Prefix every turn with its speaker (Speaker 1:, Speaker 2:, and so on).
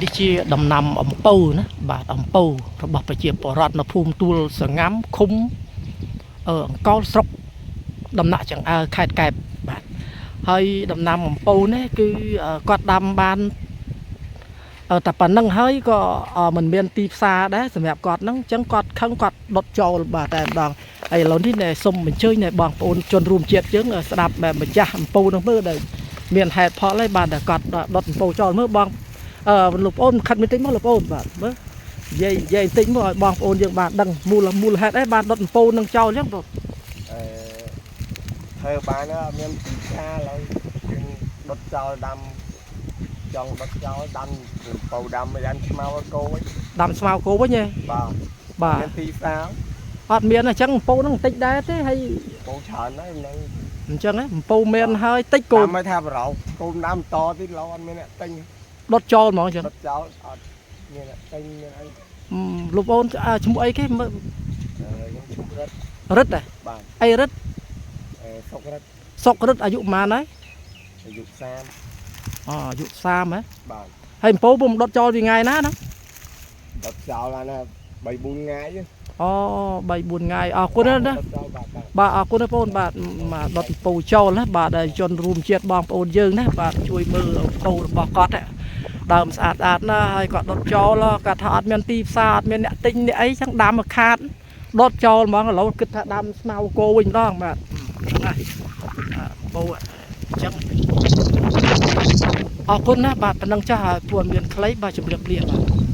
Speaker 1: នេះជាដំណាំអំពៅណាបាទអំពៅរបស់ប្រជាពលរដ្ឋនៅភូមិទួលសងាំឃុំអង្គរស្រុកដំណាក់ចង្អើរខេត្តកែបបាទហើយដំណាំអំពៅនេះគឺគាត់ដាំបានតែប៉ុណ្្នឹងហើយក៏មិនមានទីផ្សារដែរសម្រាប់គាត់ហ្នឹងអញ្ចឹងគាត់ខឹងគាត់ដុតចោលបាទតែម្ដងហើយឥឡូវនេះសូមអញ្ជើញបងប្អូនជនរួមជាតិយើងស្ដាប់ម្ចាស់អំពៅហ្នឹងមើលដែលមានហេតុផលហើយបាទតែគាត់ដុតអំពៅចោលមើលបងលោកប្អូនខិតមួយតិចមកលោកប្អូនបាទមើលនិយាយបន្តិចមកឲ្យបងប្អូនយើងបានដឹងមូលហេតុអីបានដុតអំពៅនឹងចោលអញ្ចឹងបង
Speaker 2: ធ្វើបានមានទីផ្សារឡើយយើងដុតចោលដាំចង់ដុតចោលដាំអំពៅដាំមិនស្មៅគោវិញ
Speaker 1: ដាំស្មៅគោវិញហ៎
Speaker 2: បាទមានទីផ្សារ
Speaker 1: អត់មានអញ្ចឹងអំពៅហ្នឹងបន្តិចដែរទេហើយ
Speaker 2: អំពៅច្រើនហើយហ្នឹង
Speaker 1: អញ្ចឹងអំពៅមានហើយតិចគោ
Speaker 2: តាមថាប្រោកូនដាំតទៀតឡូវអត់មានអ្នកទិញ
Speaker 1: ដុតចោលហ្មងអញ្ចឹង
Speaker 2: ដុតចោលអត់មានអ្នកទិញមានអី
Speaker 1: លោកប្អូនឈ្មោះអីគេ
Speaker 2: ខ្ញុំឈ្មោះ
Speaker 1: រិទ្ធហ៎
Speaker 2: បាទ
Speaker 1: អីរិទ្ធសុករិទ្ធអាយុប៉ុន្មានហើយ
Speaker 2: អាយុ30
Speaker 1: អាយុ30ហ៎
Speaker 2: បាទ
Speaker 1: ហើយអំពៅពុំដុតចោលពីថ្ងៃណាដ
Speaker 2: ុតចោលបានណា3 4ថ្ងៃ
Speaker 1: អូ3 4ថ្ងៃអរគុណណាបាទអរគុណបងប្អូនបាទមកដុតអំពៅចោលណាបាទដែលជនរួមជាតិបងប្អូនយើងណាបាទជួយមើលអំពៅរបស់គាត់ដើមស្អាតណាហើយគាត់ដុតចោលគាត់ថាអត់មានទីផ្សារអត់មានអ្នកទិញអ្នកអីចឹងដាំមកខាតដុតចោលហ្មងឥឡូវគិតថាដាំស្មៅគោវិញម្ដងបាទហ្នឹងហើយអំពៅអញ្ចឹងអរគុណណាបាទប៉ុណ្ណឹងចាស់ឲ្យពួនមានខ្លីបាទជម្រាបលាបាទ